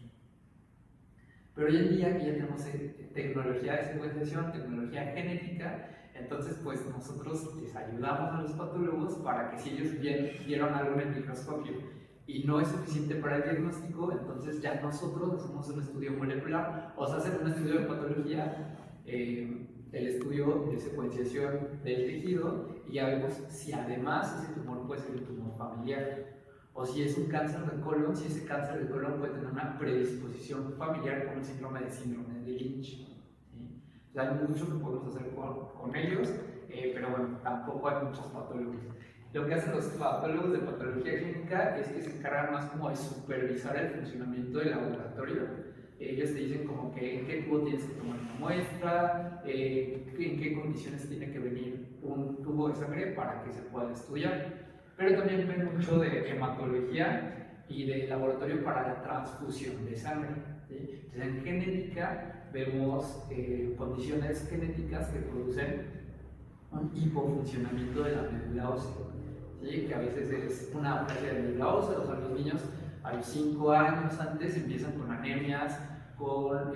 Pero hoy en día que ya tenemos tecnología de secuenciación, tecnología genética, entonces pues nosotros les ayudamos a los patólogos para que si ellos vieron algo en el microscopio y no es suficiente para el diagnóstico, entonces ya nosotros hacemos un estudio molecular, o sea, hacen un estudio de patología, el estudio de secuenciación del tejido, y ya vemos si además ese tumor puede ser un tumor familiar, o si es un cáncer de colon, si ese cáncer de colon puede tener una predisposición familiar con el síndrome de Lynch. ¿Sí? O sea, hay mucho que podemos hacer con ellos, pero bueno, tampoco hay muchos patólogos. Lo que hacen los patólogos de patología clínica es que se encargan más como de supervisar el funcionamiento del laboratorio. Ellos te dicen como que en qué tubo tienes que tomar una muestra, en qué condiciones tiene que venir un tubo de sangre para que se pueda estudiar. Pero también ven mucho de hematología y de laboratorio para la transfusión de sangre. ¿Sí? Entonces, en genética vemos condiciones genéticas que producen un hipofuncionamiento de la médula ósea, ¿sí? Que a veces es una aplasia de médula ósea. O sea, los niños a los 5 años antes empiezan con anemias, con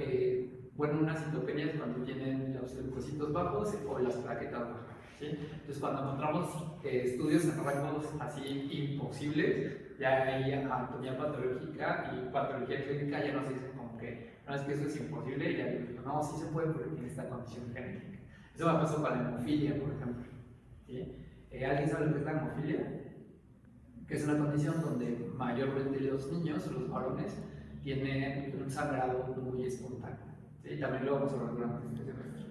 unas citopenias cuando tienen los leucocitos bajos o las plaquetas bajas. ¿Sí? Entonces, cuando encontramos estudios en rangos así imposibles, ya hay anatomía patológica y patología clínica, ya nos dicen como que no, es que eso es imposible, y ya digo, no, sí se puede porque tiene esta condición genética. Eso me pasó con la hemofilia, por ejemplo. ¿Sí? ¿Alguien sabe lo que es la hemofilia? Que es una condición donde mayormente los niños, los varones, tienen un sangrado muy espontáneo. ¿Sí? También lo vamos a ver durante este semestre.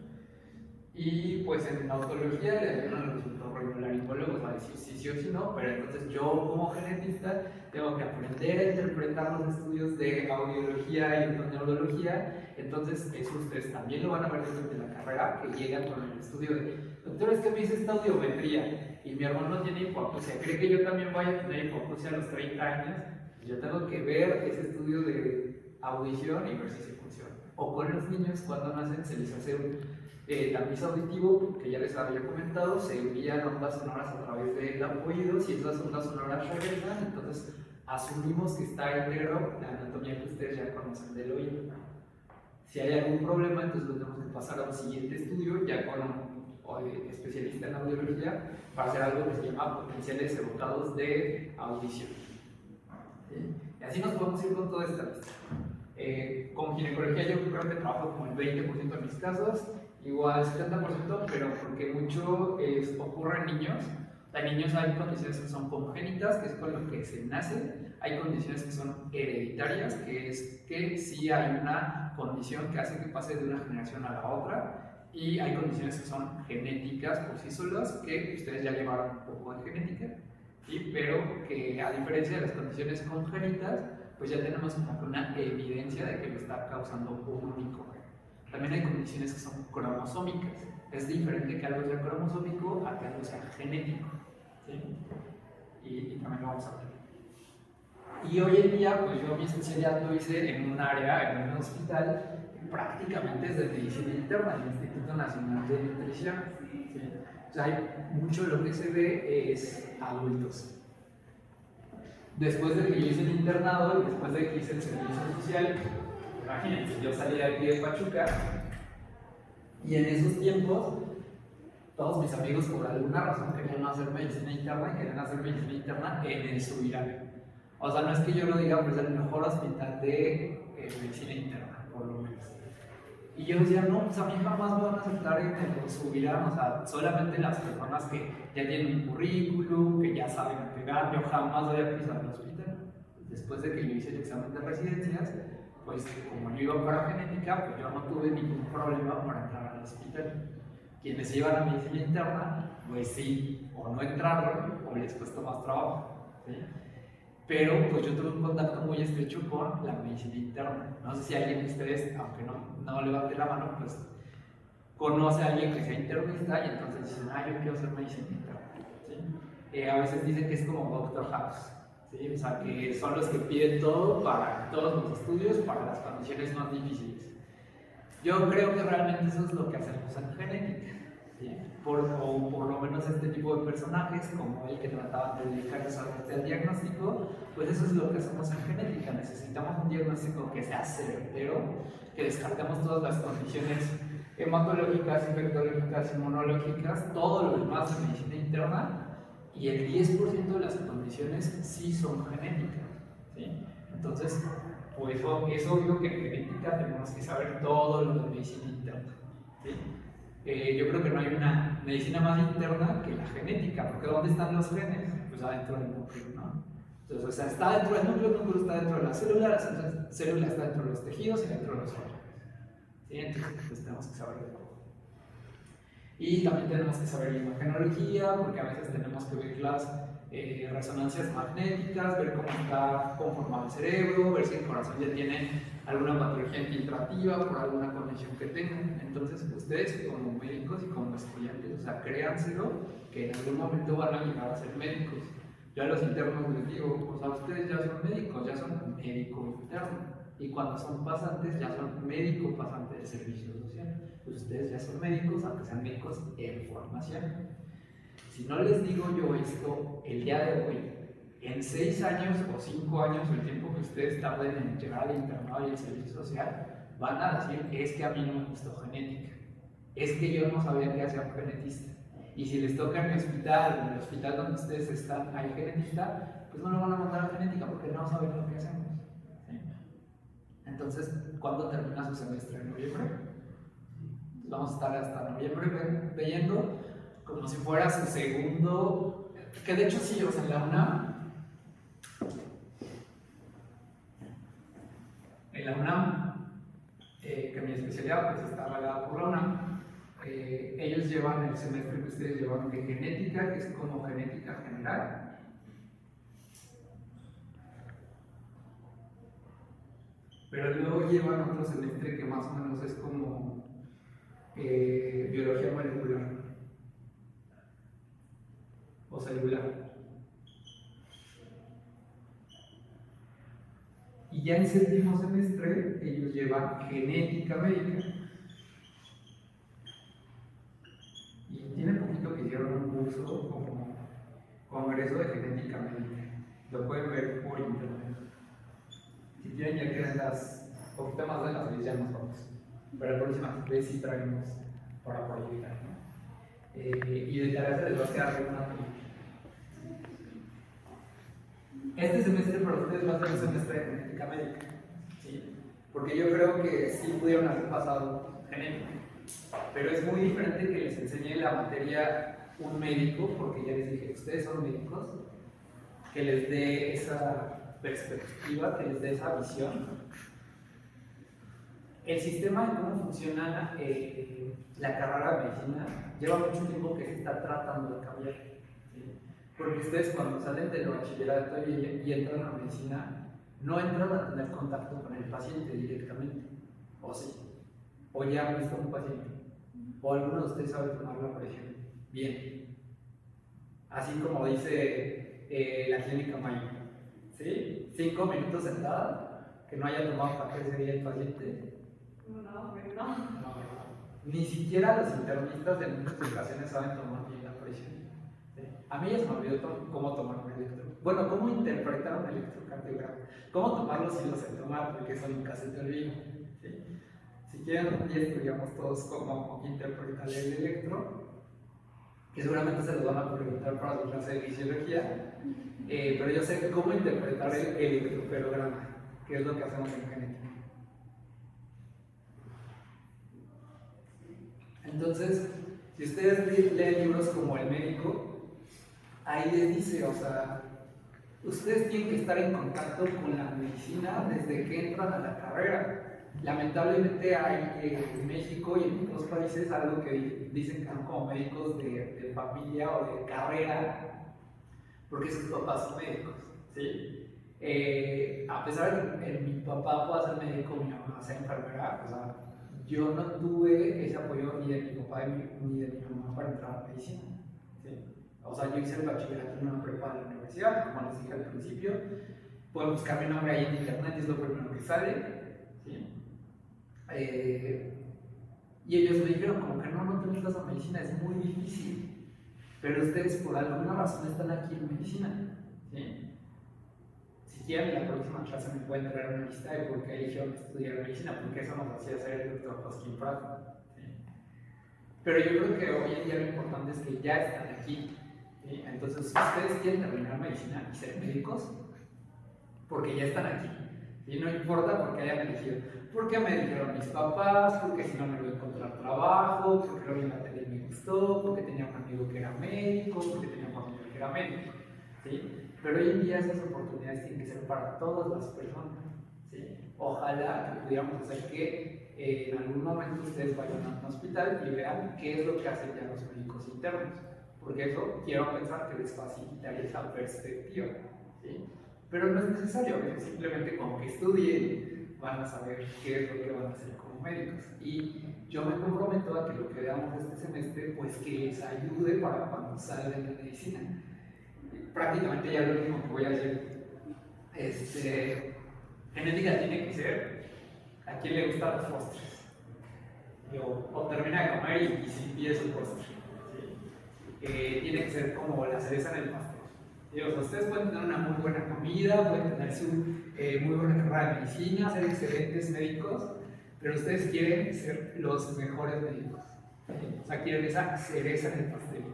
Y pues en la autología le dieron a los otorrinolaringólogos va a decir sí o sí no, pero entonces yo como genetista tengo que aprender a interpretar los estudios de audiología y neurología. Entonces eso ustedes también lo van a ver durante la carrera, que llegan con el estudio de doctor, es que me hice esta audiometría y mi hermano tiene hipoacusia, ¿cree que yo también vaya a tener hipoacusia a los 30 años? Yo tengo que ver ese estudio de audición y ver si se funciona. O con los niños cuando nacen se les hace un tamiz auditivo, que ya les había comentado, se envían ondas sonoras a través del oído. Si esas ondas sonoras regresan, entonces asumimos que está íntegro la anatomía que ustedes ya conocen del oído. Si hay algún problema, entonces lo tenemos que pasar a un siguiente estudio, ya con un especialista en audiología, para hacer algo que se llama potenciales evocados de audición. ¿Sí? Y así nos podemos ir con toda esta lista. Con ginecología yo creo que trabajo como el 20% de mis casos, igual 70%, pero porque mucho ocurre en niños. En niños hay condiciones que son congénitas, que es con lo que se nace. Hay condiciones que son hereditarias, que es que sí hay una condición que hace que pase de una generación a la otra. Y hay condiciones que son genéticas por sí solas, que ustedes ya llevaron un poco de genética, ¿sí? Pero que a diferencia de las condiciones congénitas, pues ya tenemos una evidencia de que lo está causando un único gen. También hay condiciones que son cromosómicas. Es diferente que algo sea cromosómico a que algo sea genético. ¿Sí? Y también lo vamos a ver. Y hoy en día, pues yo mi especialidad lo hice en un área, en un hospital, prácticamente es de medicina interna, el Instituto Nacional de Nutrición. ¿Sí? O sea, hay mucho de lo que se ve es adultos. Después de que yo hice el internado y después de que hice el servicio social, imagínense, yo salí de aquí de Pachuca y en esos tiempos todos mis amigos por alguna razón querían hacer medicina interna y querían hacer medicina interna en el Subirán. O sea, no es que yo lo diga, pero es el mejor hospital de medicina interna, por lo menos. Y yo decía, no, pues a mí jamás me van a aceptar en el Subirán, o sea, solamente las personas que ya tienen un currículum, que ya saben pegar. Yo jamás voy a pisar el hospital. Después de que yo hice el examen de residencias, pues como yo iba para genética, pues yo no tuve ningún problema para entrar al hospital. Quienes iban a medicina interna, pues sí, o no entraron, o les costó más trabajo, ¿sí? Pero pues yo tuve un contacto muy estrecho con la medicina interna. No sé si alguien de ustedes, aunque no levante la mano, pues conoce a alguien que sea internista y entonces dicen, yo quiero hacer medicina interna. ¿Sí? A veces dicen que es como Doctor House, ¿sí? O sea, que son los que piden todo para todos los estudios, para las condiciones más difíciles. Yo creo que realmente eso es lo que hacemos en genética. ¿sí? O por lo menos este tipo de personajes, como el que trataban de dedicarse solamente al diagnóstico, pues eso es lo que hacemos en genética. Necesitamos un diagnóstico que sea certero, que descartemos todas las condiciones hematológicas, infectológicas, inmunológicas, todo lo demás de medicina interna, y el 10% de las condiciones sí son genéticas, ¿sí? Entonces, pues es obvio que en genética tenemos que saber todo lo de medicina interna, ¿sí? Yo creo que no hay una medicina más interna que la genética, porque ¿dónde están los genes? Pues adentro del núcleo, ¿no? Entonces, o sea, está dentro del núcleo, el núcleo está dentro de las células, la célula está dentro de los tejidos y dentro de los órganos, ¿sí? Entonces, pues tenemos que saber de todo. Y también tenemos que saber imagenología, porque a veces tenemos que ver las resonancias magnéticas, ver cómo está conformado el cerebro, ver si el corazón ya tiene alguna patología infiltrativa por alguna condición que tengan. Entonces, ustedes como médicos y como estudiantes, o sea, créanselo que en algún momento van a llegar a ser médicos. Yo a los internos les digo, o sea, ustedes ya son médicos, ya son médico interno. Y cuando son pasantes, ya son médico pasante de servicio social. Pues ustedes ya son médicos, aunque sean médicos en formación. Si no les digo yo esto el día de hoy, en 6 años o 5 años, el tiempo que ustedes tarden en llegar al internado y al servicio social, van a decir, es que a mí no me gustó genética, es que yo no sabía qué hacía un genetista. Y si les toca en en el hospital donde ustedes están, hay genetista, pues no lo van a mandar a genética porque no saben lo que hacemos, ¿sí? Entonces, ¿cuándo termina su semestre? ¿En noviembre? Vamos a estar hasta noviembre leyendo como si fuera su segundo, que de hecho sí, o sea, en la UNAM, que mi especialidad pues está avalada por la UNAM, ellos llevan el semestre que ustedes llevan de genética, que es como genética general. Pero luego llevan otro semestre que más o menos es como biología molecular o celular. Y ya en séptimo semestre ellos llevan genética médica. Y tiene poquito que hicieron un curso como congreso de genética médica. Lo pueden ver por internet. Si tienen ya quedan las poquito más de las 10 ya nos vamos. Pero la próxima vez sí traemos para proyectar, ¿no? Y de tarea se les va a quedar una película. Este semestre para ustedes va a ser un semestre de genética médica, ¿sí? Porque yo creo que sí pudieron haber pasado genética, pero es muy diferente que les enseñe la materia un médico, porque ya les dije, ustedes son médicos, que les dé esa perspectiva, que les dé esa visión. El sistema de cómo funciona la carrera de medicina lleva mucho tiempo que se está tratando de cambiar, ¿sí? Porque ustedes cuando salen del bachillerato y entran a la medicina, no entran a tener contacto con el paciente directamente, o sí, o ya han visto a un paciente, o alguno de ustedes sabe tomar la presión bien, así como dice la clínica Mayo, ¿sí? 5 minutos sentada, que no haya tomado café ese día el paciente. No. Ni siquiera los internistas en muchas ocasiones saben tomar bien la presión. ¿Sí? A mí ya se me olvidó cómo tomar un bueno, cómo interpretar un electrocardiograma, cómo tomarlo si lo sé tomar, porque eso nunca se te olvida. ¿Sí? Si quieren, un día estudiamos todos cómo interpretar el electro, que seguramente se los van a preguntar para su clase de fisiología, pero yo sé cómo interpretar el electroferograma, que es lo que hacemos en genética. Entonces, si ustedes leen libros como El Médico, ahí les dice, o sea, ustedes tienen que estar en contacto con la medicina desde que entran a la carrera. Lamentablemente hay en México y en otros países algo que dicen que son como médicos de familia o de carrera, porque sus papás son médicos, ¿sí? A pesar de que mi papá pueda ser médico, mi mamá sea enfermera, o sea, yo no tuve ese apoyo ni de mi papá ni de mi mamá para entrar a medicina, ¿sí? O sea, yo hice el bachillerato en una prepa de la universidad, como les dije al principio. Pueden buscar mi nombre ahí en internet, es lo primero que sale, ¿sí? Y ellos me dijeron, como que no te metas a medicina, es muy difícil. Pero ustedes por alguna razón están aquí en medicina. ¿Sí? Si quieren, la próxima clase me pueden traer una lista de por qué eligieron estudiar medicina, porque eso nos hacía ser el doctor Hoskin Pratt. ¿Sí? Pero yo creo que hoy en día lo importante es que ya están aquí. ¿Sí? Entonces, si ustedes quieren terminar medicina y ser médicos, porque ya están aquí. Y no importa por qué hayan elegido. Porque me dijeron mis papás, porque si no me voy a encontrar trabajo, porque lo vi en la tele y me gustó, porque tenía un amigo que era médico, porque tenía un familiar que era médico. ¿Sí? Pero hoy en día esas oportunidades tienen que ser para todas las personas. ¿Sí? Ojalá que pudiéramos hacer que en algún momento ustedes vayan a un hospital y vean qué es lo que hacen ya los médicos internos. Porque eso quiero pensar que les facilitaría esa perspectiva. ¿Sí? Pero no es necesario, simplemente con que estudien van a saber qué es lo que van a hacer como médicos. Y yo me comprometo a que lo que veamos este semestre, pues que les ayude para cuando salgan de medicina. Prácticamente ya lo último que voy a decir, genética tiene que ser a quien le gustan los postres. O termina de comer y si pide su postre. ¿Sí? Tiene que ser como la cereza en el pastel. O sea, ustedes pueden tener una muy buena comida, pueden tener su muy buena carrera de medicina, ser excelentes médicos, pero ustedes quieren ser los mejores médicos. O sea, quieren esa cereza en el pastel.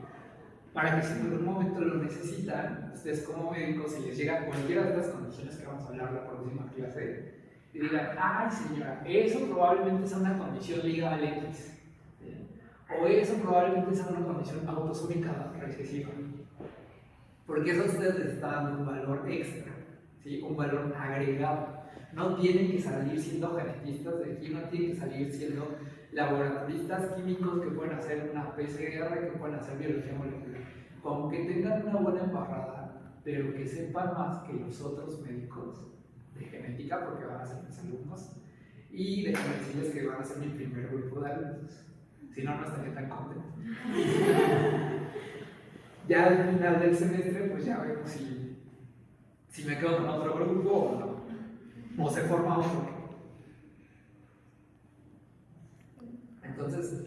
Para que si en algún momento lo necesitan, ustedes como médicos, si les llega cualquiera de estas condiciones que vamos a hablar la próxima clase, y digan, ay señora, eso probablemente sea una condición ligada al X. O eso probablemente sea una condición autosómica recesiva. Porque eso a ustedes les está dando un valor extra, ¿sí? Un valor agregado. No tienen que salir siendo genetistas de aquí, no tienen que salir siendo laboratoristas químicos que pueden hacer una PCR, que pueden hacer biología molecular. Con que tengan una buena embarrada, pero que sepan más que los otros médicos de genética, porque van a ser mis alumnos, y déjenme decirles que van a ser mi primer grupo de alumnos. Si no, no estaría tan contento. Ya al final del semestre, pues ya vemos si me quedo con otro grupo o no, o se forma otro. Entonces,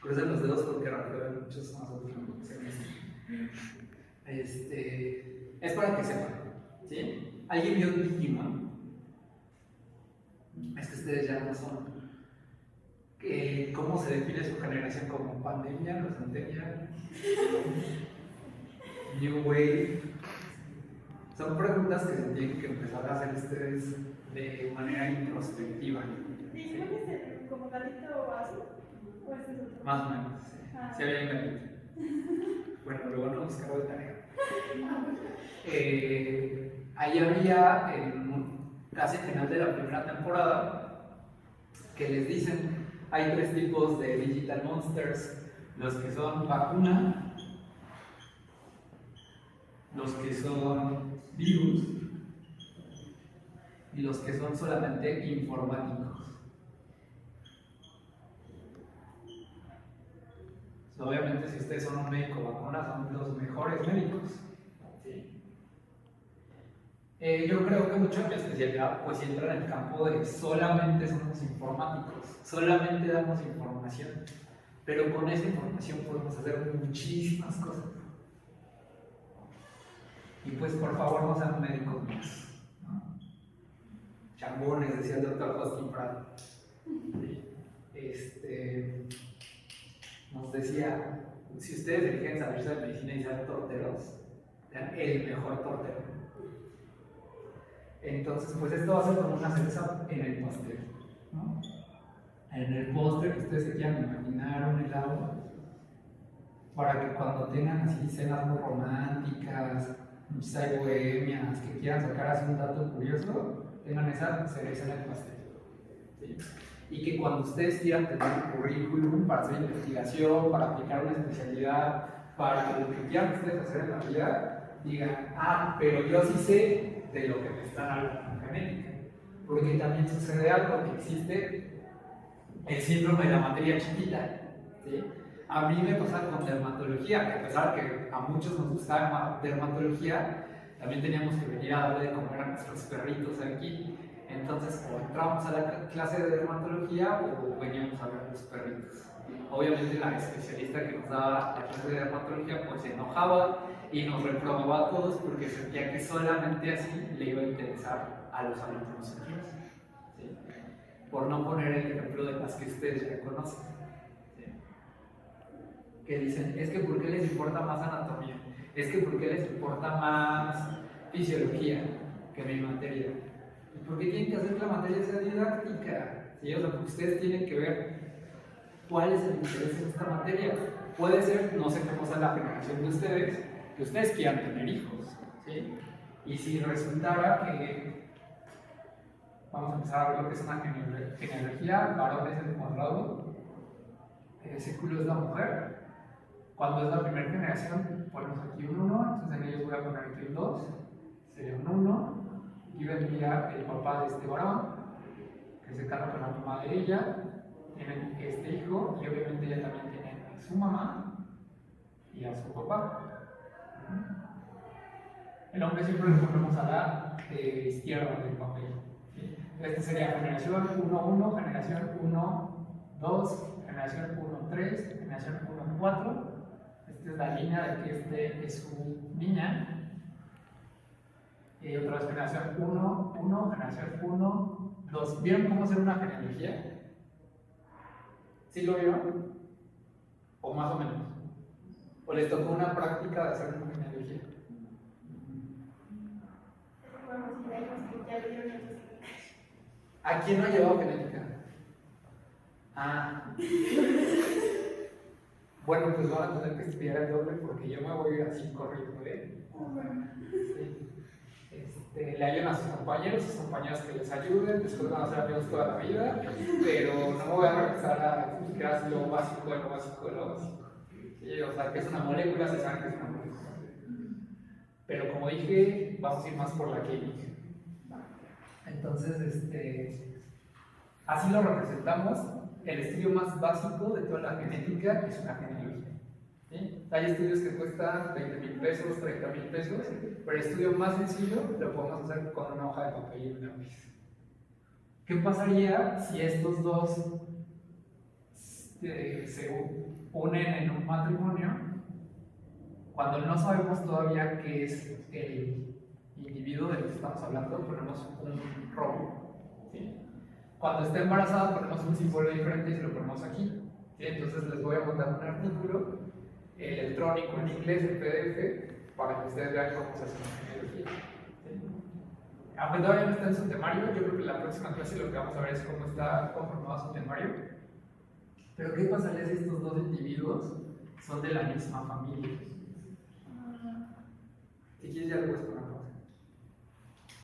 crucen los dedos porque rápido hay muchos más otros semestres. Es para que sepan, ¿sí? ¿Alguien vio Digimon? Es que ustedes ya no son. ¿Cómo se define su generación como pandemia, los centennials? New Wave. Son preguntas que se tienen que empezar a hacer ustedes de manera introspectiva. ¿Y cuál es el como gatito azul? ¿O este es otro? Más o menos, sí. Sí había engañado. Bueno, luego no buscarlo de tarea. Ahí había, casi al final de la primera temporada, que les dicen, hay 3 tipos de Digital Monsters, los que son vacuna, los que son virus y los que son solamente informáticos. Obviamente, si ustedes son un médico vacuna, son los mejores médicos. ¿Sí? Yo creo que mucho de mi especialidad pues entra en el campo de solamente somos informáticos, solamente damos información, pero con esa información podemos hacer muchísimas cosas. Y pues por favor no sean médicos más, ¿no? Chambones, decía el doctor Hoskin Pratt. Nos decía, si ustedes eligen salirse de medicina y ser torteros, sean el mejor tortero. Entonces, pues esto va a ser como una cereza en el pastel, ¿no? En el postre que ustedes se quieran imaginar un helado, para que cuando tengan así cenas muy románticas, muchas bohemias, que quieran sacar así un dato curioso, tengan esa cereza en el pastel. ¿Sí? Y que cuando ustedes quieran tener un currículum para hacer investigación, para aplicar una especialidad, para lo que quieran ustedes hacer en la vida, digan, pero yo sí sé de lo que me están hablando en genética. Porque también sucede algo, que existe el síndrome de la materia chiquita. ¿Sí? A mí me pasa con dermatología, que a pesar que a muchos nos gustaba dermatología, también teníamos que venir a darle de comer a nuestros perritos aquí. Entonces, o entrábamos a la clase de dermatología o veníamos a ver a los perritos. Obviamente la especialista que nos daba la clase de dermatología pues se enojaba y nos reprobaba a todos porque sentía que solamente así le iba a interesar a los alumnos en clase, ¿sí? Por no poner el ejemplo de las que ustedes ya conocen, ¿sí? Que dicen, es que ¿por qué les importa más anatomía? Es que ¿por qué les importa más fisiología que mi materia? ¿Por qué tienen que hacer que la materia sea didáctica? ¿Sí? O sea, porque ustedes tienen que ver cuál es el interés en esta materia. Puede ser, no sé cómo sea la generación de ustedes, que ustedes quieran tener hijos, ¿sí? Y si resultara que, vamos a empezar a ver lo que es una genealogía, varón es el cuadrado, círculo es la mujer. Cuando es la primera generación, ponemos aquí un 1, entonces en ellos voy a poner aquí un 2, sería un 1. Aquí vendría el papá de este varón, que se casa con la mamá de ella, tienen este hijo y obviamente ella también tiene a su mamá y a su papá. El hombre siempre lo ponemos a la izquierda del papel. ¿Sí? Este sería generación 1-1, generación 1-2, generación 1-3, generación 1-4. Esta es la línea de que este es su niña. Y otra vez generación 1-1, generación 1-2. ¿Vieron cómo hacer una genealogía? ¿Sí lo vieron? ¿O más o menos? ¿O les tocó una práctica de hacer una genealogía? ¿A quién no ha llevado genética? Ah. Bueno, pues van a tener que estudiar el doble porque yo me voy a ir así corriendo, ¿eh? Sí. Le ayudan a sus compañeros que les ayuden, después van a ser amigos toda la vida, pero no me voy a regresar a explicar lo básico de lo básico de lo básico. Sí, o sea, que es una molécula, se sabe que es una molécula. Pero como dije, vamos a ir más por la química. Entonces, así lo representamos. El estudio más básico de toda la genética es una genealogía. ¿Sí? Hay estudios que cuestan 20,000 pesos, 30,000 pesos, pero el estudio más sencillo lo podemos hacer con una hoja de papel y un lápiz. ¿Qué pasaría si estos dos se unen en un matrimonio cuando no sabemos todavía qué es el individuo del que estamos hablando? Ponemos un rombo, ¿sí? Cuando esté embarazada ponemos un símbolo diferente y se lo ponemos aquí, ¿sí? Entonces les voy a montar un artículo electrónico en inglés, en PDF, para que ustedes vean cómo se hace una genealogía, ¿sí? Aunque todavía no está en su temario, yo creo que la próxima clase lo que vamos a ver es cómo está conformado su temario. Pero ¿qué pasaría si estos dos individuos son de la misma familia? Si quieres ya lo puedes poner.